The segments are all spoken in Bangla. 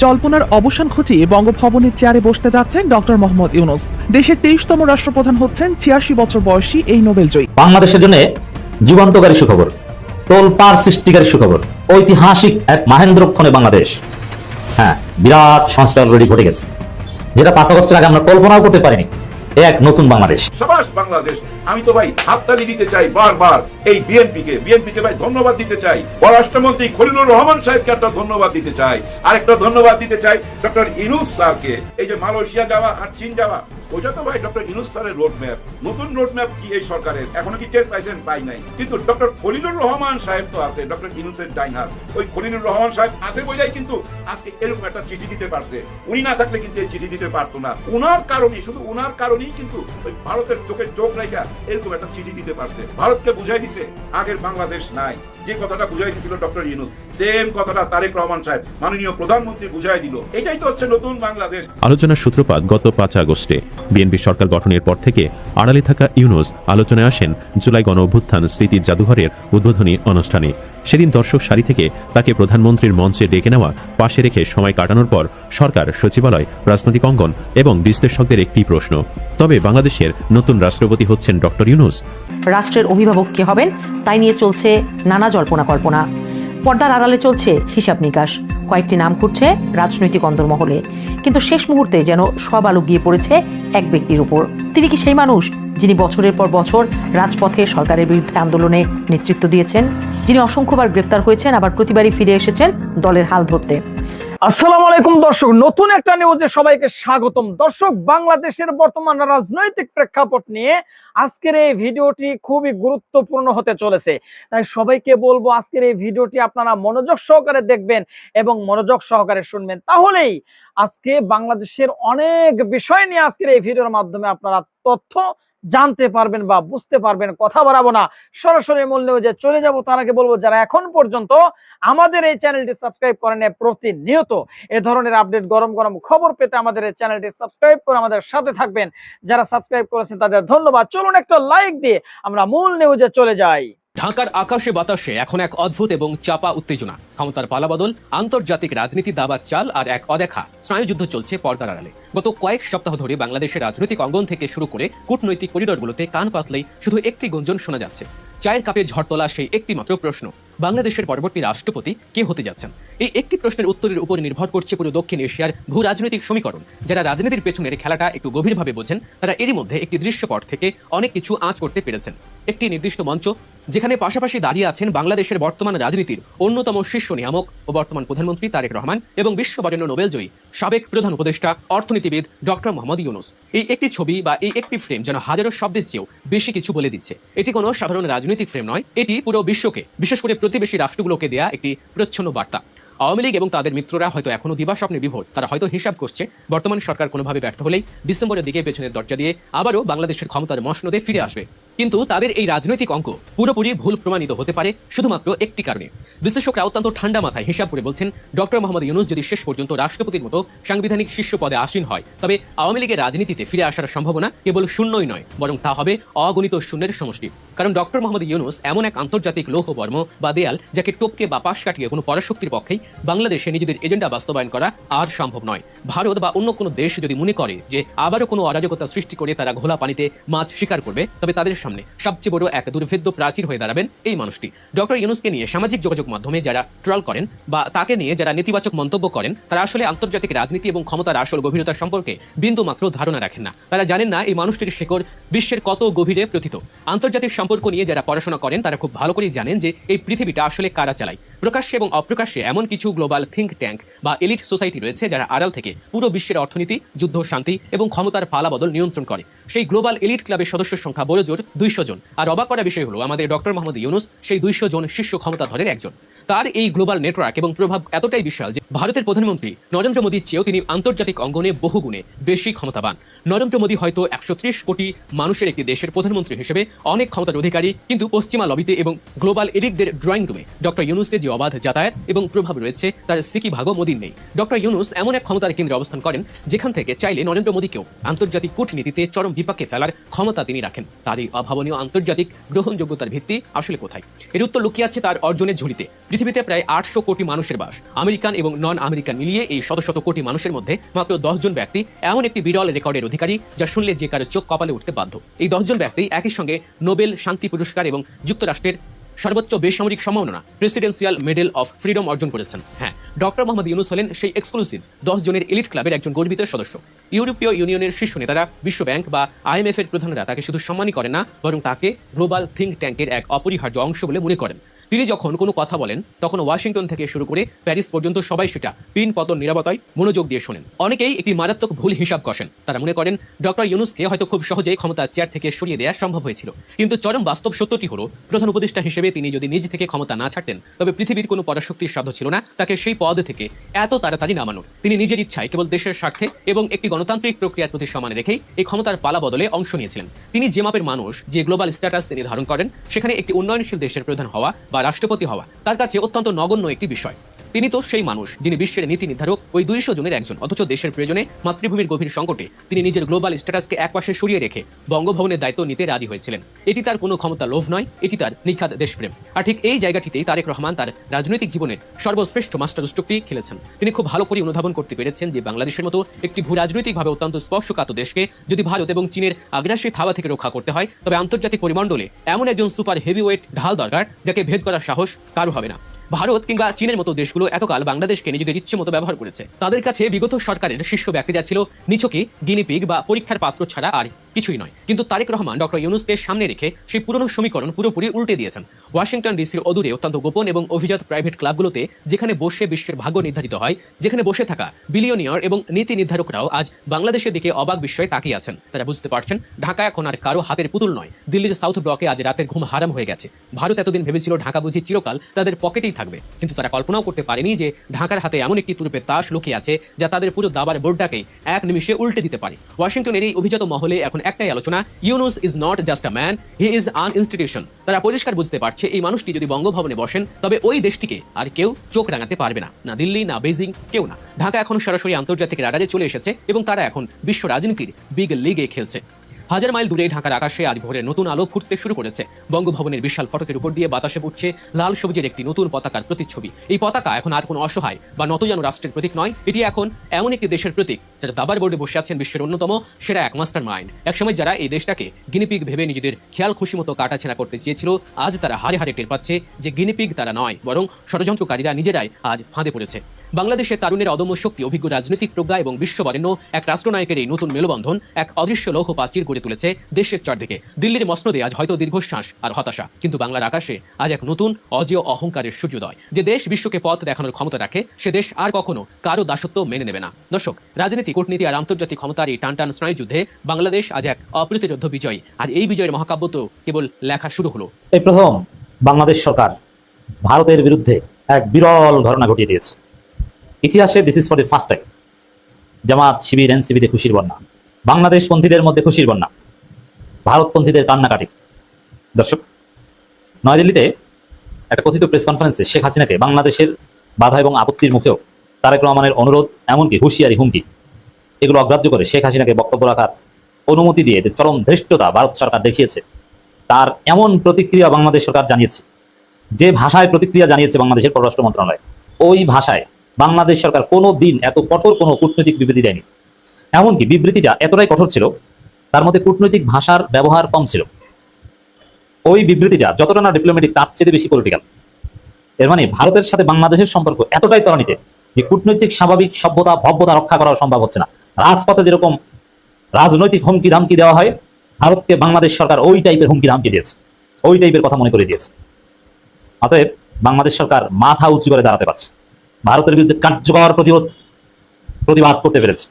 জল্পনার অবসান ঘটিয়ে বঙ্গভবনের চেয়ারে বসতে যাচ্ছেন ডক্টর মোহাম্মদ ইউনূস। দেশের 23তম রাষ্ট্রপ্রধান হচ্ছেন ৮৬ বছর বয়সী এই নোবেলজয়ী। বাংলাদেশের জন্য যুগান্তকারী সুখবর, তোলপাড় সৃষ্টিকারী সুখবর, ঐতিহাসিক এক মাহেন্দ্রক্ষণে বাংলাদেশ। হ্যাঁ, বিরাট সংস্কার অলরেডি ঘটে গেছে, যেটা ৫ আগস্টের আগে আমরা কল্পনাও করতে পারিনি। এক নতুন বাংলাদেশ। সাবাস বাংলাদেশ। আমি তো ভাই হাততালি দিতে চাই বারবার এই বিএনপিকে ভাই ধন্যবাদ দিতে চাই। পররাষ্ট্রমন্ত্রী খলিলুর রহমান সাহেবকে একটা ধন্যবাদ দিতে চাই, আরেকটা ধন্যবাদ দিতে চাই ডক্টর ইউনূস স্যারকে। এই যে মালয়েশিয়া যাওয়া আর চীন যাওয়া, ওইটা তো ভাই ডক্টর ইউনূস স্যারের রোডম্যাপ। নতুন রোডম্যাপ কি এই সরকারের? এখনো কি টের পাইছেন? পাই নাই। কিন্তু ডক্টর খলিলুর রহমান সাহেব তো আছে, ডক্টর ইউনূসের ডাইনার। ওই খলিলুর রহমান সাহেব আছে বলেই কিন্তু আজকে এরকম একটা চিঠি দিতে পারছে। উনি না থাকলে কিন্তু এই চিঠি দিতে পারতো না। ওনার কারণেই, শুধু ওনার কারণেই কিন্তু ওই ভারতের চোখে চোখ রেখা এরকম একটা চিঠি দিতে পারছে। ভারতকে বুঝাই দিছে আগের বাংলাদেশ নাই। যে কথাটা বুঝাই দিছিল ডক্টর ইউনূস, সেম কথাটা তারেক রহমান সাহেব মাননীয় প্রধানমন্ত্রী বুঝাই দিল। এটাই তো হচ্ছে নতুন বাংলাদেশ। আলোচনার সূত্রপাত গত ৫ আগস্টে। বিএনপি সরকার গঠনের পর থেকে আড়ালে থাকা ইউনূস আলোচনায় আসেন জুলাই গণ অভ্যুত্থান স্মৃতির জাদুঘরের উদ্বোধনী অনুষ্ঠানে। সেদিন দর্শক সারি থেকে তাকে প্রধানমন্ত্রীর মঞ্চে ডেকে নেওয়া পাশে রেখে সময় কাটানোর পর সরকার, সচিবালয়, রাজনৈতিক অঙ্গন এবং বিশ্লেষকদের একটি প্রশ্ন, তবে বাংলাদেশের নতুন রাষ্ট্রপতি হচ্ছেন ডক্টর ইউনূস। রাষ্ট্রের অভিভাবক কে হবেন তাই নিয়ে চলছে নানা জল্পনা কল্পনা। পর্দার আড়ালে চলছে হিসাব নিকাশ, কয়েকটি নাম ঘুরছে রাজনৈতিক অন্দরমহলে। কিন্তু শেষ মুহূর্তে যেন সব আলো গিয়ে পড়েছে এক ব্যক্তির উপর। তিনি কি সেই মানুষ যিনি বছরের পর বছর রাজপথে সরকারের বিরুদ্ধে আন্দোলনে নেতৃত্ব দিয়েছেন, যিনি অসংখ্যবার গ্রেফতার হয়েছেন, আবার প্রতিবারই ফিরে এসেছেন দলের হাল ধরতে? আসসালামু আলাইকুম দর্শক, নতুন একটা নিউজে সবাইকে স্বাগতম। দর্শক, বাংলাদেশের বর্তমান রাজনৈতিক প্রেক্ষাপট নিয়ে আজকের এই ভিডিওটি খুবই গুরুত্বপূর্ণ হতে চলেছে। তাই সবাইকে বলবো আজকের এই ভিডিওটি আপনারা মনোযোগ সহকারে দেখবেন এবং মনোযোগ সহকারে শুনবেন। তাহলেই আজকে বাংলাদেশের অনেক বিষয় নিয়ে আজকের এই ভিডিওর মাধ্যমে আপনারা তথ্য জানতে পারবেন বা বুঝতে পারবেন। কথা বাড়াবো না, সরাসরি মূল নিউজে চলে যাব। তার আগে বলবো, যারা এখন পর্যন্ত আমাদের এই চ্যানেলটি সাবস্ক্রাইব করেন, প্রতিনিয়ত এ ধরনের আপডেট, গরম গরম খবর পেতে আমাদের এই চ্যানেলটি সাবস্ক্রাইব করে আমাদের সাথে থাকবেন। যারা সাবস্ক্রাইব করেছেন তাদের ধন্যবাদ। চলুন একটা লাইক দিয়ে আমরা মূল নিউজে চলে যাই। ঢাকার আকাশে বাতাসে এখন এক অদ্ভুত এবং চাপা উত্তেজনা। ক্ষমতার পালাবদল, আন্তর্জাতিক রাজনীতি দাবার চাল আর এক অদেখা স্নায়ুযুদ্ধ চলছে পর্দার আড়ালে। গত কয়েক সপ্তাহ ধরে বাংলাদেশের রাজনৈতিক অঙ্গন থেকে শুরু করে কূটনৈতিক করিডোরগুলোতে কান পাতলেই শুধু একটি গুঞ্জন শোনা যাচ্ছে। চায়ের কাপে ঝড় তোলা সেই একটি মাত্র প্রশ্ন, বাংলাদেশের পরবর্তী রাষ্ট্রপতি কে হতে যাচ্ছেন? এই একটি প্রশ্নের উত্তরের উপর নির্ভর করছে পুরো দক্ষিণ এশিয়ার ভূ রাজনৈতিক সমীকরণ। যারা রাজনীতির পেছনের খেলাটা একটু গভীরভাবে বোঝেন, তারা এরই মধ্যে একটি দৃশ্যপট থেকে অনেক কিছু আঁচ করতে পেরেছেন। একটি নির্দিষ্ট মঞ্চ যেখানে পাশাপাশি দাঁড়িয়ে আছেন বাংলাদেশের বর্তমান রাজনীতির অন্যতম শীর্ষ নিয়ামক ও বর্তমান প্রধানমন্ত্রী তারেক রহমান এবং বিশ্ববরেণ্য নোবেলজয়ী সাবেক প্রধান উপদেষ্টা অর্থনীতিবিদ ডক্টর মোহাম্মদ ইউনূস। এই একটি ছবি বা এই একটি ফ্রেম যেন হাজারো শব্দের চেয়েও বেশি কিছু বলে দিচ্ছে। এটি কোনো সাধারণ রাজনৈতিক ফ্রেম নয়, এটি পুরো বিশ্বকে, বিশেষ করে প্রতিবেশী রাষ্ট্রগুলোকে দেয়া একটি প্রচ্ছন্ন বার্তা। আওয়ামী লীগ এবং তাদের মিত্ররা হয়তো এখনো দিবাস্বপ্নে বিভোর। তারা হয়তো হিসাব করছে বর্তমান সরকার কোনোভাবে ব্যর্থ হলেই ডিসেম্বরের দিকে পেছনের দরজা দিয়ে আবারও বাংলাদেশের ক্ষমতার মসনদে ফিরে আসবে। কিন্তু তাদের এই রাজনৈতিক অঙ্ক পুরোপুরি ভুল প্রমাণিত হতে পারে শুধুমাত্র একটি কারণে। বিশ্লেষকরা অত্যন্ত ঠান্ডা মাথায় হিসাব করে বলছেন, ডক্টর মোহাম্মদ ইউনূস যদি শেষ পর্যন্ত রাষ্ট্রপতির মতো সাংবিধানিক শীর্ষ পদে আসীন হয়, তবে আওয়ামী লীগের রাজনীতিতে ফিরে আসার সম্ভাবনা কেবল শূন্যই নয়, বরং তা হবে অগণিত শূন্যের সমষ্টি। কারণ ডক্টর মোহাম্মদ ইউনূস এমন এক আন্তর্জাতিক লৌহবর্ম বা দেয়াল, যাকে টপকে বা পাশ কাটিয়ে কোনো পরাশক্তির পক্ষেই বাংলাদেশে নিজেদের এজেন্ডা বাস্তবায়ন করা আর সম্ভব নয়। ভারত বা অন্য কোনো দেশ যদি মনে করে যে আবারও কোনো অরাজকতা সৃষ্টি করে তারা ঘোলা পানিতে মাছ শিকার করবে, তবে তাদের সামনে সবচেয়ে বড় এক দুর্ভেদ্য প্রাচীর হয়ে দাঁড়াবেন এই মানুষটি। ডক্টর ইউনূসকে নিয়ে সামাজিক যোগাযোগ মাধ্যমে যারা ট্রল করেন বা তাকে নিয়ে যারা নেতিবাচক মন্তব্য করেন, তারা আসলে আন্তর্জাতিক রাজনীতি এবং ক্ষমতার আসল গভীরতা সম্পর্কে বিন্দু মাত্র ধারণা রাখেন না। তারা জানেন না এই মানুষটির শেকড় বিশ্বের কত গভীরে প্রথিত। আন্তর্জাতিক সম্পর্ক নিয়ে যারা পড়াশোনা করেন, তারা খুব ভালো করেই জানেন যে এই পৃথিবীটা আসলে কারা চালায়। প্রকাশ্যে এবং অপ্রকাশ্যে এমন কিছু গ্লোবাল থিঙ্ক ট্যাঙ্ক বা এলিট সোসাইটি রয়েছে যারা আড়াল থেকে পুরো বিশ্বের অর্থনীতি, যুদ্ধ, শান্তি এবং ক্ষমতার পালাবদল নিয়ন্ত্রণ করে। সেই গ্লোবাল এলিট ক্লাবের সদস্যের সংখ্যা বড় জোর 200 জন। আর অবাক করা বিষয় হলো, আমাদের ডক্টর মোহাম্মদ ইউনূস সেই 200 জন শীর্ষ ক্ষমতাধরের একজন। তার এই গ্লোবাল নেটওয়ার্ক এবং প্রভাব এতটাই বিশাল যে ভারতের প্রধানমন্ত্রী নরেন্দ্র মোদীর চেয়েও তিনি আন্তর্জাতিক অঙ্গনে বহুগুণে বেশি ক্ষমতাবান। নরেন্দ্র মোদী হয়তো 130 কোটি মানুষের একটি দেশের প্রধানমন্ত্রী হিসেবে অনেক ক্ষমতার অধিকারী, কিন্তু পশ্চিমা লবিতে এবং গ্লোবাল এলিটদের ড্রয়িং রুমে ডক্টর ইউনূসের যে অবাধ যাতায়াত এবং প্রভাব রয়েছে তার সিকি ভাগও মোদির নেই। ডক্টর ইউনুস এমন এক ক্ষমতার কেন্দ্রে অবস্থান করেন যেখান থেকে চাইলে নরেন্দ্র মোদীকেও আন্তর্জাতিক কূটনীতিতে চরম বিপাকে ফেলার ক্ষমতা তিনি রাখেন। তার এই অভাবনীয় আন্তর্জাতিক গ্রহণযোগ্যতার ভিত্তি আসলে কোথায়? এর উত্তর লুকিয়ে আছে তার অর্জনের ঝুলিতে। পৃথিবীতে প্রায় 800 কোটি মানুষের বাস। আমেরিকান এবং নন আমেরিকান মিলিয়ে এই শত শত কোটি মানুষের মধ্যে মাত্র 10 জন ব্যক্তি এমন একটি বিরল রেকর্ডের অধিকারী যা শুনলে যে কারো চোখ কপালে উঠতে বাধ্য। এই 10 জন ব্যক্তি একই সঙ্গে নোবেল শান্তি পুরস্কার এবং যুক্তরাষ্ট্রের সর্বোচ্চ বেসামরিক সম্মাননা প্রেসিডেন্সিয়াল মেডেল অফ ফ্রিডম অর্জন করেছেন। হ্যাঁ, ডক্টর মোহাম্মদ ইউনুস হলেন সেই এক্সক্লুসিভ 10 জনের এলিট ক্লাবের একজন গর্বিত সদস্য। ইউরোপীয় ইউনিয়নের শীর্ষ নেতারা, বিশ্ব ব্যাংক বা IMF এর প্রধানরা তাকে শুধু সম্মানই করেন না, বরং তাকে গ্লোবাল থিঙ্ক ট্যাঙ্কের এক অপরিহার্য অংশ বলে মনে করেন। তিনি যখন কোনো কথা বলেন তখন ওয়াশিংটন থেকে শুরু করে প্যারিস পর্যন্ত সবাই সেটা পিন পতন নিরাপত্তায় মনোযোগ দিয়ে শোনেন। অনেকেই একটি মারাত্মক ভুল হিসাব কষেন। তারা মনে করেন ডক্টর ইউনুসকে হয়তো খুব সহজেই ক্ষমতার চেয়ার থেকে সরিয়ে দেওয়া সম্ভব হয়েছিল। কিন্তু চরম বাস্তব সত্যটি হলো, প্রধান উপদেষ্টা হিসেবে তিনি যদি নিজ থেকে ক্ষমতা না ছাড়তেন তবে পৃথিবীর কোনো পরাশক্তির সাধ্য ছিল না তাকে সেই পদ থেকে এত তাড়াতাড়ি নামানোর। তিনি নিজের ইচ্ছায় কেবল দেশের স্বার্থে এবং একটি গণতান্ত্রিক প্রক্রিয়ার প্রতি সম্মান রেখেই এই ক্ষমতার পালা বদলে অংশ নিয়েছিলেন। তিনি যে মাপের মানুষ, যে গ্লোবাল স্ট্যাটাস তিনি ধারণ করেন, সেখানে একটি উন্নয়নশীল দেশের প্রধান হওয়া বা রাষ্ট্রপতি হওয়া তার কাছে অত্যন্ত নগণ্য একটি বিষয়। তিনি তো সেই মানুষ যিনি বিশ্বের নীতি নির্ধারক ওই 200 জনের একজন, অথচ দেশের প্রয়োজনে মাতৃভূমির গভীর সংকটে তিনি নিজের গ্লোবাল স্ট্যাটাসকে একপাশে সরিয়ে রেখে বঙ্গভবনের দায়িত্ব নিতে রাজি হয়েছিলেন। এটি তার কোনো ক্ষমতা লোভ নয়, এটি তার নিখাত দেশপ্রেম। আর ঠিক এই জায়গাটিতেই তারেক রহমান তার রাজনৈতিক জীবনের সর্বশ্রেষ্ঠ মাস্টারস্ট্রোকটি খেলেছেন। তিনি খুব ভালো করে অনুধাবন করতে পেরেছেন যে বাংলাদেশের মতো একটি ভূ রাজনৈতিকভাবে অত্যন্ত স্পর্শকাতর দেশকে যদি ভারত এবং চীনের আগ্রাসী থাবা থেকে রক্ষা করতে হয়, তবে আন্তর্জাতিক পরিমণ্ডলে এমন একজন সুপার হেভিওয়েট ঢাল দরকার যাকে ভেদ করার সাহস কারো হবে না। ভারত কিংবা চীনের মতো দেশগুলো এতকাল বাংলাদেশকে নিজেদের ইচ্ছে মতো ব্যবহার করেছে। তাদের কাছে বিগত সরকারের শীর্ষ ব্যক্তিরা ছিল নিছকই গিনিপিগ বা পরীক্ষার পাত্র ছাড়া আর কিছুই নয়। কিন্তু তারেক রহমান ডক্টর ইউনুসকে সামনে রেখে সেই পুরনো সমীকরণ পুরোপুরি উল্টে দিয়েছেন। ওয়াশিংটন ডিসির অদূরে অত্যন্ত গোপন এবং অভিজাত প্রাইভেট ক্লাবগুলোতে যেখানে বসে বিশ্বের ভাগ্য নির্ধারিত হয়, যেখানে বসে থাকা বিলিয়নিয়র এবং নীতি নির্ধারকরাও আজ বাংলাদেশের দিকে অবাক বিস্ময়ে তাকিয়ে আছেন। তারা বুঝতে পারছেন ঢাকা এখন আর কারো হাতের পুতুল নয়। দিল্লির সাউথ ব্লকে আজ রাতের ঘুম হারাম হয়ে গেছে। ভারত এতদিন ভেবেছিল ঢাকা বুঝি চিরকাল তাদের পকেটেই থাকবে, কিন্তু তারা কল্পনাও করতে পারেনি যে ঢাকার হাতে এমন একটি তুরুপের তাস লুকিয়ে আছে যা তাদের পুরো দাবার বোর্ডটাকেই এক নিমিষে উল্টে দিতে পারে। ওয়াশিংটনের এই অভিজাত মহলে এখন একটাই আলোচনা, Yunus is not just a man, he is an institution. তারা পরিষ্কার বুঝতে পারছে এই মানুষটি যদি বঙ্গভবনে বসেন তবে ওই দেশটিকে আর কেউ চোখ রাঙাতে পারবে না, না দিল্লি, না বেজিং, কেউ না। ঢাকা এখন সরাসরি আন্তর্জাতিক রাডারে চলে এসেছে এবং তারা এখন বিশ্ব রাজনীতির বিগ লিগে খেলছে। হাজার মাইল দূরে ঢাকার আকাশে আজ ভোরের নতুন আলো ফুটতে শুরু করেছে। বঙ্গভবনের বিশাল ফটকের উপর দিয়ে বাতাসে উঠছে লাল সবুজের একটি নতুন পতাকার প্রতিচ্ছবি। এই পতাকা এখন আর কোনো অসহায় বা নতজানু রাষ্ট্রের প্রতীক নয়, এটি এখন এমন একটি দেশের প্রতীক যারা দাবার বোর্ডে বসে আছেন বিশ্বের অন্যতম সেরা এক মাস্টার মাইন্ড। একসময় যারা এই দেশটাকে গিনিপিগ ভেবে নিজেদের খেয়াল খুশি মতো কাটাছেঁড়া করতে চেয়েছিল, আজ তারা হারে হারে টের পাচ্ছে যে গিনিপিগ তারা নয়, বরং ষড়যন্ত্রকারীরা নিজেরাই আজ ফাঁদে পড়েছে। বাংলাদেশের তারুণের অদম্য শক্তি, অভিজ্ঞ রাজনৈতিক প্রজ্ঞা এবং বিশ্ববরেণ্য এক রাষ্ট্রনায়কের এই নতুন মেলবন্ধন এক অদৃশ্য লৌহ প্রাচীর গড়ে তুলেছে দেশের চারদিকে। দিল্লির মসনদে আজ হয়তো দীর্ঘশ্বাস আর হতাশা, কিন্তু বাংলার আকাশে আজ এক নতুন অজেয় অহংকারের সূর্যোদয়। যে দেশ বিশ্বকে পথ দেখানোর ক্ষমতা রাখে, সে দেশ আর কখনো কারো দাসত্ব মেনে নেবে না। দর্শক, রাজনীতি, কূটনীতি আর আন্তর্জাতিক ক্ষমতার এই টানটান স্নায়ুযুদ্ধে বাংলাদেশ আজ এক অপ্রতিরোধ্য বিজয়ী। আর এই বিজয়ের মহাকাব্য তো কেবল লেখা শুরু হলো। এই প্রথম বাংলাদেশ সরকার ভারতের বিরুদ্ধে এক বিরল ঘটনা ঘটিয়ে দিয়েছে। ইতিহাসে this is for the first time. Jamaat, Shibir, এনসিপিতে খুশির বন্যা, বাংলাদেশ পন্থীদের মধ্যে খুশির বন্যা, ভারতপন্থীদের কান্নাকাটি। দর্শক, নয়াদিল্লিতে একটা কথিত প্রেস কনফারেন্সে শেখ হাসিনাকে বাংলাদেশের বাধা এবং আপত্তির মুখেও তারেক রহমানের অনুরোধ, এমনকি হুঁশিয়ারি, হুমকি, এগুলো অগ্রাহ্য করে শেখ হাসিনাকে বক্তব্য রাখার অনুমতি দিয়ে যে চরম ধৃষ্টতা ভারত সরকার দেখিয়েছে, তার এমন প্রতিক্রিয়া বাংলাদেশ সরকার জানিয়েছে। যে ভাষায় প্রতিক্রিয়া জানিয়েছে বাংলাদেশের পররাষ্ট্র মন্ত্রণালয়, ওই ভাষায় বাংলাদেশ সরকার কোনো দিন এত কঠোর কোনো কূটনৈতিক বিবৃতি দেয়নি। এমনকি বিবৃতিটা এতটাই কঠোর ছিল, তার মধ্যে কূটনৈতিক ভাষার ব্যবহার কম ছিল। ওই বিবৃতিটা যতটা না ডিপ্লোম্যাটিক, তার চেয়ে বেশি পলিটিক্যাল। এর মানে ভারতের সাথে বাংলাদেশের সম্পর্ক এতটাই ত্বরান্বিত যে কূটনৈতিক স্বাভাবিক সভ্যতা, ভব্যতা রক্ষা করা সম্ভব হচ্ছে না। রাজপথে যেরকম রাজনৈতিক হুমকি ধামকি দেওয়া হয়, ভারতকে বাংলাদেশ সরকার ওই টাইপের হুমকি ধামকি দিয়েছে, ওই টাইপের কথা মনে করে দিয়েছে। অতএব বাংলাদেশ সরকার মাথা উঁচু করে দাঁড়াতে পারছে, ভারতের বিরুদ্ধে কার্যকর প্রতিবাদ করতে পেরেছে।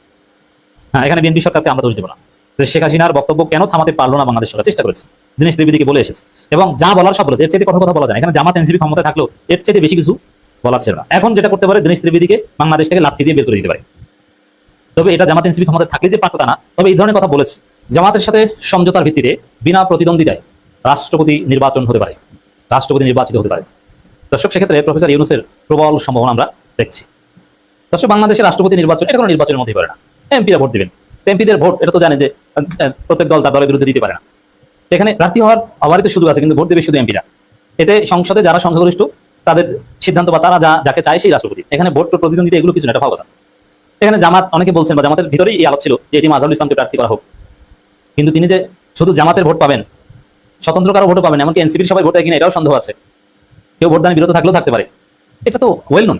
হ্যাঁ, এখানে বিএনপি সরকারকে আমরা দোষ দেব না যে শেখ হাসিনার বক্তব্য কেন থামাতে পারলো না বাংলাদেশ সরকার, চেষ্টা করেছে, দীনেশ ত্রিবেদীকে বলে এসেছে এবং যা বলার সব বলেছে। এর চেয়ে কঠোর কথা বলা যায়। এখানে জামাত, এনসিপি ক্ষমতায় থাকলেও এর চেয়ে বেশি কিছু বলার ছিল না। এখন যেটা করতে পারে, দীনেশ ত্রিবেদীকে বাংলাদেশ থেকে লাথি দিয়ে বের করে দিতে পারে। তবে এটা জামাত, এনসিপি ক্ষমতায় থাকলে যে পারত তা না। তবে এই ধরনের কথা বলেছে। জামাতের সাথে সমঝোতার ভিত্তিতে বিনা প্রতিদ্বন্দ্বিতায় রাষ্ট্রপতি নির্বাচন হতে পারে, রাষ্ট্রপতি নির্বাচিত হতে পারে। তো দর্শক, সেক্ষেত্রে প্রফেসর ইউনূসের প্রবল সম্ভাবনা আমরা দেখছি। দর্শক, বাংলাদেশের রাষ্ট্রপতি নির্বাচন এটা কোনো নির্বাচনের মধ্যেই পড়ে না। এমপিরা ভোট দিবেন, এমপিদের ভোট এটা তো জানে যে প্রত্যেক দল তার দলের বিরুদ্ধে দিতে পারে না। এখানে প্রার্থী হওয়ারই তো সুযোগ আছে, কিন্তু ভোট দেবে শুধু এমপিরা। এতে সংসদে যারা সংখ্যাগরিষ্ঠ তাদের সিদ্ধান্ত বা তারা যাকে চায় সেই রাষ্ট্রপতি। এখানে ভোট প্রতিদ্বন্দ্বিতা এগুলো কিছু না, এটা ভালো কথা। এখানে জামাত অনেকে বলছেন বা জামাতের ভিতরেই এই আলাপ ছিল যে এটি আজহারুল ইসলামকে প্রার্থী করা হোক, কিন্তু তিনি যে শুধু জামাতের ভোট পাবেন, স্বতন্ত্র কারো ভোটও পাবেন, এমনকি এনসিপির সবাই ভোট হয় কিনা এটাও সন্দেহ আছে। কেউ ভোটদানে বিরত থাকলেও থাকতে পারে, এটা তো ওয়েল নোন।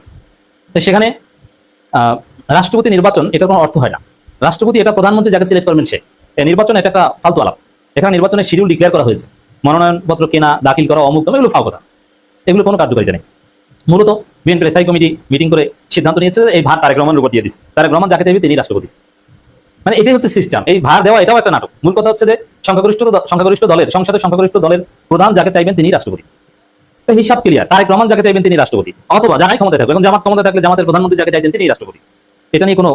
তো সেখানে রাষ্ট্রপতি নির্বাচন এটার কোনো অর্থ হয় না। রাষ্ট্রপতি এটা প্রধানমন্ত্রী যাকে সিলেক্ট করবেন সে। নির্বাচন এটা একটা ফালতু আলাপ। এখানে নির্বাচনের শিডিউল ডিক্লেয়ার করা হয়েছে, মনোনয়নপত্র কেনা, দাখিল করা, অমুক এগুলো ফাও কথা, এগুলো কোনো কার্যকারিতা নেই। মূলত বিএনপির স্থায়ী কমিটি মিটিং করে সিদ্ধান্ত নিয়েছে এই ভার তারেক রহমানের উপর দিয়ে দিচ্ছে। তারেক রহমান যাকে চাইবে তিনি রাষ্ট্রপতি, মানে এটাই হচ্ছে সিস্টেম। এই ভার দেওয়া এটাও একটা নাটক। মূল কথা হচ্ছে যে সংখ্যাগরিষ্ঠ দলের সংসদের সংখ্যাগরিষ্ঠ দলের প্রধান যাকে চাইবেন তিনি রাষ্ট্রপতি। তো হিসাব ক্লিয়ার, তারেক রহমান যাকে চাইবেন তিনি রাষ্ট্রপতি, অথবা যারাই ক্ষমতায় থাকবে। এবং জামাত ক্ষমতায় থাকলে জামাতের প্রধানমন্ত্রী যাকে চাইতেন তিনি রাষ্ট্রপতি। এটা নিয়ে কোনো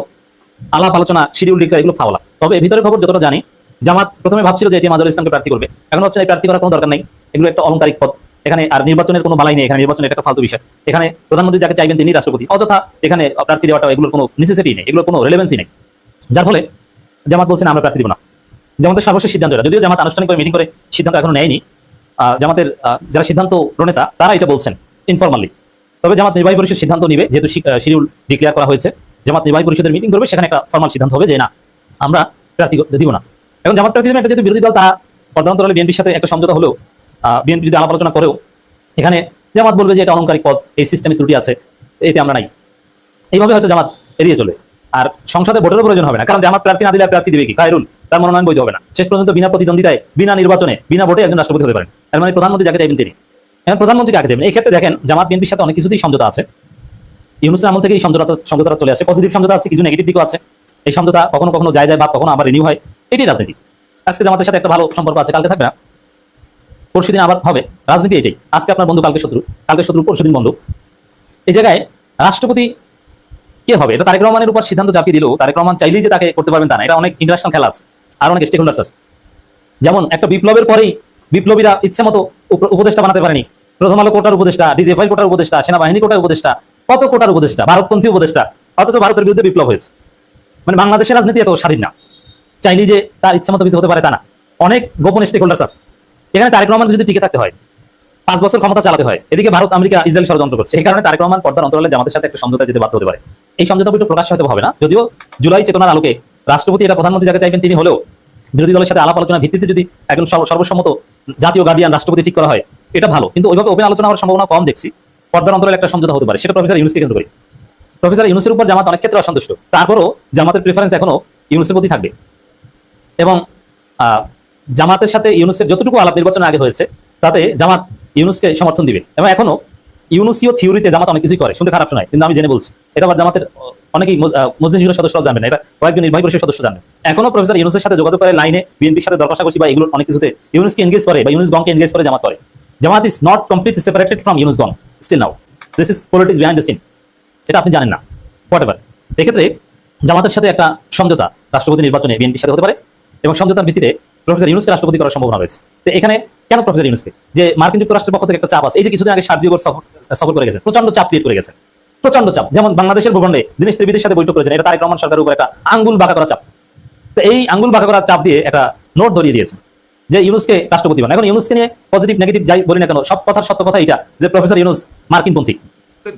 আলাপ আলোচনা, শিডিউল ডিক্লেয়ার এগুলো ফাওলা। তবে ভিতরের খবর যতটা জানি, জামাত প্রথমে ভাবছিল যে এটি আজহারুল ইসলামকে প্রার্থী করবে, এখন ভাবছেন এই প্রার্থী করার কোনো দরকার নেই, এগুলো একটা অলংকারিক পদ। এখানে আর নির্বাচনের কোনো বালাই নেই, এখানে নির্বাচন এটা একটা ফালতু বিষয়। এখানে প্রধানমন্ত্রী যাকে চাইবেন তিনি রাষ্ট্রপতি, অযথা এখানে প্রার্থী দেওয়াটা এগুলোর কোনো নেসেসিটি নেই, এগুলোর কোনো রেলেভেন্সি নেই। যার ফলে জামাত বলছেন আমরা প্রার্থী দিব না। জামাতের সর্বশেষ সিদ্ধান্ত এটা, যদিও জামাত আনুষ্ঠানিকভাবে মিটিং করে সিদ্ধান্ত এখনো নেয়নি। জামাতের যারা সিদ্ধান্ত প্রণেতা তারা এটা বলছেন ইনফরমালি। তবে জামাত নির্বাহী পরিষদ সিদ্ধান্ত নিবে, যেহেতু শিডিউল ডিক্লেয়ার করা হয়েছে, জামাত নির্বাহী পরিষদের মিটিং করবে, সেখানে একটা ফরমাল সিদ্ধান্ত হবে যে না আমরা প্রার্থী দিব না। এখন জামাত প্রার্থী দেবেন, এটা যেহেতু বিরোধী দল, তারা পর্দান্তরালে বিএনপির সাথে একটা সমঝোতা হলেও, বিএনপি যদি আলাপ আলোচনা করেও এখানে জামাত বলবে যে এটা অলংকারিক পদ, এই সিস্টেমে ত্রুটি আছে, এতে আমরা নাই। এইভাবে হয়তো জামাত এড়িয়ে চলে। আর সংসদে ভোটেরও প্রয়োজন হবে না, কারণ জামাত প্রার্থী না দিলে প্রার্থী দিবে কি? খায়রুল, তার মনোনয়ন বৈধ হবে না। শেষ পর্যন্ত বিনা প্রতিদ্বন্দ্বিতায়, বিনা নির্বাচনে, বিনা ভোটে একজন রাষ্ট্রপতি হতে পারেন। তার মানে প্রধানমন্ত্রী যাকে চাইবেন তিনি। এখন প্রধানমন্ত্রী কাকে চাইবেন? এই ক্ষেত্রে দেখেন জামাত বিএনপির সাথে অনেক কিছুতেই সমঝোতা আছে। ইউনূসের আমল থেকে এই সমঝোতা চলে আসে। পজিটিভ সমঝোতা আছে, কিছু নেগেটিভ দিকও আছে। এই সমঝোতা কখনো কখনো যায় বা কখনো আবার রিনিউ হয়, এটাই রাজনীতি। আজকে জামাতের সাথে একটা ভালো সম্পর্ক আছে, কালকে থাকবে না, পরশুদিন আবার হবে। রাজনীতি এটাই, আজকে আপনার বন্ধু কালকে শত্রু, কালকে শত্রু পরশুদিন বন্ধু। এই জায়গায় রাষ্ট্রপতি কে হবে এটা তারেক রহমানের উপর সিদ্ধান্ত চাপিয়ে দিলেও তারেক রহমান চাইলেই যে তাকে করতে পারবেন তা না। এটা অনেক ইন্টারন্যাশনাল খেলা আছে, আর অনেক স্টেক হোল্ডার্স আছে। যেমন একটা বিপ্লবের পরেই বিপ্লবীরা ইচ্ছে মতো উপদেষ্টা বানাতে পারেনি। প্রথম আলো কোটার উপদেষ্টা, ডিজিএফআই কোটার উপদেষ্টা, সেনাবাহিনী কোটার উপদেষ্টা, কত কোটার উপদেষ্টা, ভারতপন্থী উপদেষ্টা, অথচ ভারতের বিরুদ্ধে বিপ্লব হয়েছে। মানে বাংলাদেশের রাজনীতি এত স্বাধীন না, চাইলেই যে তার ইচ্ছা মতো কিছু হতে পারে তা না। অনেক গোপন স্টেক হোল্ডার্স আছে। এখানে তারেক রহমান যদি টিকে থাকতে হয়, 5 বছর ক্ষমতা চালাতে হয়, এদিকে ভারত, আমেরিকা, ইসরায়েল ষড়যন্ত্র করছে। এই কারণে তারেক রহমান পর্দার অন্তরালে জামাতের সাথে একটা সমঝোতা যেতে বাধ্য হতে পারে। এই সমঝোতা বইটা প্রকাশ হতে হবে না, যদিও জুলাই চেতনার আলোকে রাষ্ট্রপতি এটা প্রধানমন্ত্রী যাকে চাইবেন তিনি হলেও বিরোধী দলের সাথে আলাপ আলোচনার ভিত্তিতে যদি একজন সর্বসম্মত জাতীয় গার্ডিয়ান রাষ্ট্রপতি ঠিক করা হয়, এটা ভালো। কিন্তু ওইভাবে ওপেন আলোচনা হওয়ার সম্ভাবনা কম দেখছি। পর্দার অন্তরালে একটা সমঝোতা হতে পারে, সেটা প্রফেসর ইউনূসকে কেন্দ্র করে। প্রফেসর ইউনূসের উপর জামাত অনেক ক্ষেত্রে অসন্তুষ্ট, তারপরও জামাতের প্রেফারেন্স এখনো ইউনূসের প্রতি থাকবে। এবং জামাতের সাথে ইউনূসের যতটুকু আলাপ নির্বাচনের আগে হয়েছে, তাতে জামাত ইউনূসকে সমর্থন দিবে। এবং এখনো ইউনূসীয় থিওরিতে জামাত অনেক কিছুই করে, শুনতে খারাপ শোনায়, কিন্তু আমি জেনে বলছি। এটা আবার জামাতের অনেকেই মজলিসের সদস্যরাও জানবেন, এটা কয়েকজন নির্বাহী পরিষদের সদস্য জানবেন। এখনো প্রফেসর ইউনূসের সাথে যোগাযোগ করে, লাইনে বিএনপির সাথে দরকার বা এগুলো অনেক কিছুতে ইউনূসকে এনগেজ করে বা ইউনূস গংকে এনগেজ করে জামাত করে। Jamaat is not completely separated from Yunus গং still now. This is politics behind the scene, এটা আপনি জানেন না। হোয়াটএভার, এক্ষেত্রে জামাতের সাথে একটা সমঝোতা রাষ্ট্রপতি নির্বাচনে বিএনপির সাথে হতে পারে, এবং সমঝোতার ভিত্তিতে প্রফেসর ইউনূসকে রাষ্ট্রপতি করার সম্ভাবনা রয়েছে। তো এখানে কেন প্রফেসর ইউনূসকে? যে মার্কিন যুক্তরাষ্ট্রের পক্ষ থেকে একটা চাপ আছে। এই যে কিছুদিন আগে সার্জিও সফর করে গেছে, প্রচন্ড চাপ ক্রিয়েট করে গেছে, প্রচন্ড চাপ। যেমন বাংলাদেশের ভূখণ্ডে দীনেশ ত্রিবেদীর সাথে বৈঠক করেছেন, এটা তারেক রহমান সরকারের উপর একটা আঙ্গুল বাঁকা করা চাপ। তো এই আঙ্গুল বাঁকা করা চাপ দিয়ে একটা নোট ধরিয়ে দিয়েছে যে ইউনূসকে রাষ্ট্রপতি বানান। এখন ইউনূসকে নিয়ে পজিটিভ নেগেটিভ যাই বলি না কেন, সব কথার সত্য কথা এটা যে প্রফেসর ইউনূস মার্কিনপন্থী।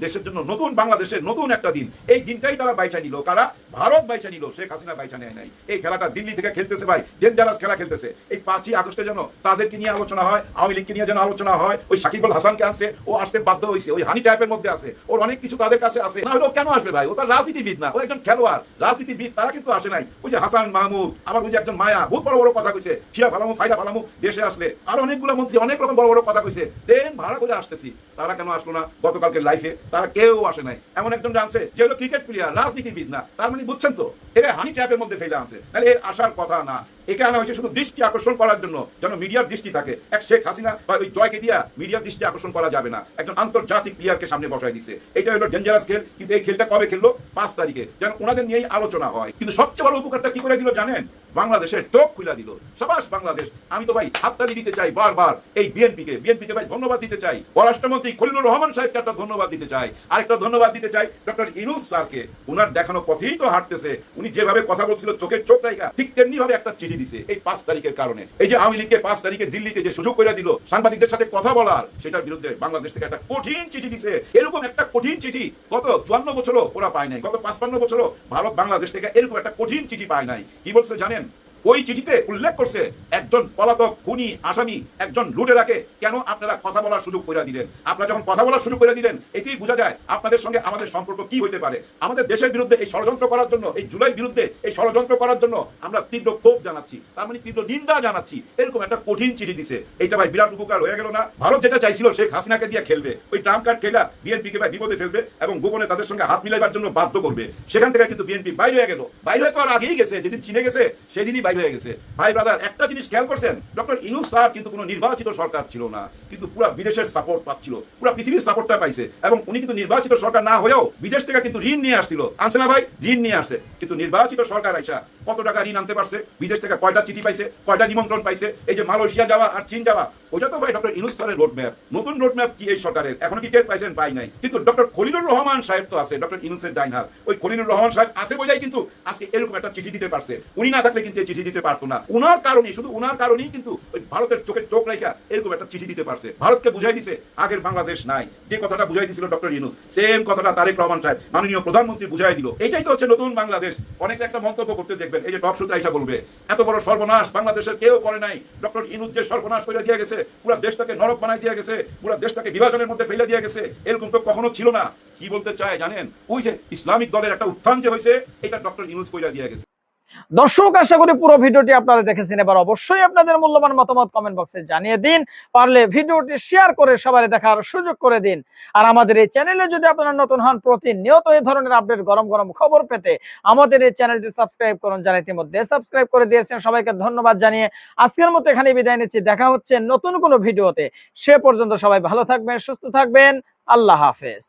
দেশের জন্য নতুন বাংলাদেশের নতুন একটা দিন, এই দিনটাই তারা বাইচা নিল। কারা? ভারত বাইচা নিল, শেখ হাসিনা বাইচা নেয় নাই। এই খেলাটা দিল্লি থেকে খেলতেছে ভাই, ডেঞ্জারাস খেলা খেলতেছে। এই 5ই আগস্টে যেন তাদেরকে নিয়ে আলোচনা হয়, আওয়ামী লীগকে নিয়ে যেন আলোচনা হয়। ওই সাকিবুল হাসানকে আনছে, ও আসতে বাধ্য হয়েছে, ওই হানি টাইপের মধ্যে আছে, ওর অনেক কিছু তাদের কাছে আছে। না হলে ও কেন আসবে ভাই? ও তার রাজনীতিবিদ না, ও একজন খেলোয়াড় রাজনীতিবিদ। তারা কিন্তু আসে নাই। ওই যে হাসান মাহমুদ, আবার ওই যে একজন মায়া, বহুত বড় বড় কথা কইছে, ছিয়া ফালামু ফাইদা ফালামু, দেশে আসলে আর অনেকগুলো মন্ত্রী অনেক রকম বড় বড় কথা কইছে, দেন ভাড়া করে আসতেছি। তারা কেন আসলো না গতকালকে লাইফে? তারা কেউ আসে নাই। এমন একজন আনছে যে হলো ক্রিকেট প্লেয়ার, রাজনীতিবিদ না। তার মানে বুঝছেন তো, এরা হানি ট্র্যাপের মধ্যে ফেলে আনছে। তাহলে এর আসার কথা না। একে আনা হয়েছে শুধু দৃষ্টি আকর্ষণ করার জন্য, যেন মিডিয়ার দৃষ্টি থাকে। এক শেখ হাসিনা বা ওই জয়কে দিয়া মিডিয়ার দৃষ্টি আকর্ষণ করা যাবে না, একজন আন্তর্জাতিক প্লেয়ারকে সামনে বসায় দিছে। এটা হলো ডেঞ্জারাস খেল। কিন্তু এই খেলটা কবে খেললো? 5 তারিখে, যেন ওনাদের নিয়েই আলোচনা হয়। কিন্তু সবচেয়ে বড় উপকারটা কি করে দিল জানেন? বাংলাদেশের চোখ খুলে দিল। সাবাস বাংলাদেশ। আমি তো ভাই হাততালি দিতে চাই বারবার এই বিএনপিকে ভাই ধন্যবাদ দিতে চাই। পররাষ্ট্রমন্ত্রী খলিলুর রহমান সাহেবকে একটা ধন্যবাদ দিতে চাই। আরেকটা ধন্যবাদ দিতে চাই ডক্টর ইউনূস স্যারকে। উনার দেখানো পথেই তো হাঁটতেছে। উনি যেভাবে কথা বলছিল চোখের চোখ রাইখা, ঠিক তেমনি ভাবে একটা চিঠি দিছে এই 5 তারিখের কারণে। এই যে আওয়ামী লীগকে 5 তারিখে দিল্লিতে যে সুযোগ করে দিল সাংবাদিকদের সাথে কথা বলার, সেটার বিরুদ্ধে বাংলাদেশ থেকে একটা কঠিন চিঠি দিছে। এরকম একটা কঠিন চিঠি গত 54 বছরও ওরা পায় নাই, গত 55 বছরও ভারত বাংলাদেশ থেকে এরকম একটা কঠিন চিঠি পায় নাই। কি বলছে জানেন? ওই চিঠিতে উল্লেখ করছে একজন পলাতক খুনি আসামি, একজন লুটেরাকে কেন আপনারা কথা বলার সুযোগ করে দিলেন। আপনারা যখন কথা বলার সুযোগ করে দিলেন, এতেই বোঝা যায় আপনাদের সঙ্গে আমাদের সম্পর্ক কি হইতে পারে। আমাদের দেশের বিরুদ্ধে এই ষড়যন্ত্র করার জন্য, এই জুলাই বিরুদ্ধে এই ষড়যন্ত্র করার জন্য আমরা তীব্র ক্ষোভ জানাচ্ছি, তার মানে তীব্র নিন্দা জানাচ্ছি। এরকম একটা কঠিন চিঠি দিছে। এইটা ভাই বিরাট উপকার হয়ে গেল না? ভারত যেটা চাইছিল শেখ হাসিনাকে দিয়ে খেলবে, ওই ট্রাম্প কার্ড খেলা বিএনপিকে ভাই বিপদে ফেলবে এবং গোপনে তাদের সঙ্গে হাত মিলাইবার জন্য বাধ্য করবে। সেখান থেকে কিন্তু বিএনপি বাইরে হয়ে গেল। বাইরে হয়ে তো আর আগেই গেছে, যেদিন চিনে গেছে সেদিনই বাইরে হয়ে গেছে। ভাই ব্রাদার, একটা জিনিস খেয়াল করছেন, ডক্টর ইউনূস স্যার কিন্তু কোনো নির্বাচিত সরকার ছিল না, কিন্তু পুরো বিদেশের সাপোর্ট পাচ্ছিল, পুরো পৃথিবীর সাপোর্টটা পাইছে। এবং উনি কিন্তু নির্বাচিত সরকার না হয়েও বিদেশ থেকে কিন্তু ঋণ নিয়ে আসছিল। আনছে না ভাই? ঋণ নিয়ে আসছে। কিন্তু নির্বাচিত সরকার আইসা কত টাকা ঋণ আনতে পারছে? বিদেশ থেকে কয়টা চিঠি পাইছে, কয়টা নিমন্ত্রণ পাইছে? এই যে মালয়েশিয়া যাওয়া আর চীন যাওয়া, ওইটা তো ভাই ডক্টর ইউনূস স্যারের রোডম্যাপ। নতুন রোডম্যাপ কি এই সরকারের? এখনো কি টের পাইছেন? পাই নাই। কিন্তু ডক্টর খলিলুর রহমান সাহেব তো আছে, ডক্টর ইউনূসের ডাইন হাত। ওই খলিলুর রহমান সাহেব আছে বলেই কিন্তু আজকে এরকম একটা চিঠি দিতে পারছে। উনি না থাকলে কিন্তু এই চিঠি দিতে পারতো না। উনার কারণে, শুধু উনার কারণেই কিন্তু ওই ভারতের চোখের চোখ রেখা এরকম একটা চিঠি দিতে পারছে। ভারতকে বুঝাই দিছে আগের বাংলাদেশ নাই। যে কথাটা বুঝাই দিছিল ডক্টর ইউনূস, সেম কথাটা তারেক রহমান সাহেব মাননীয় প্রধানমন্ত্রী বুঝাই দিল। এটাই তো হচ্ছে নতুন বাংলাদেশ। অনেকটা একটা মন্তব্য করতে দেখবেন, এই যে টক শোতে আইসা বলবে এত বড় সর্বনাশ বাংলাদেশের কেউ করে নাই, ডক্টর ইউনূস যে সর্বনাশ করে দিয়ে গেছে, পুরো দেশটাকে নরক বানাই দিয়ে গেছে, পুরো দেশটাকে বিভাজনের মধ্যে ফেলে দিয়ে গেছে, এরকম তো কখনো ছিল না। কি বলতে চায় জানেন? ওই যে ইসলামিক দলের একটা উত্থান যে হয়েছে, এটা ডক্টর ইউনূস কইরা দিয়ে গেছে। দর্শক, আশা করি পুরো ভিডিওটি আপনারা দেখেছেন। এবার অবশ্যই আপনাদের মূল্যবান মতামত কমেন্ট বক্সে জানিয়ে দিন। পারলে ভিডিওটি শেয়ার করে সবাই দেখার সুযোগ করে দিন। আর আমাদের এই চ্যানেলে যদি আপনারা নতুন হন, প্রতিনিয়ত এই ধরনের আপডেট গরম গরম খবর পেতে আমাদের এই চ্যানেলটি সাবস্ক্রাইব করুন। যারা ইতিমধ্যে সাবস্ক্রাইব করে দিয়েছেন সবাইকে ধন্যবাদ জানিয়ে আজকের মতো এখানে বিদায় নিচ্ছি। দেখা হচ্ছে নতুন কোনো ভিডিওতে। সে পর্যন্ত সবাই ভালো থাকবেন, সুস্থ থাকবেন। আল্লাহ হাফেজ।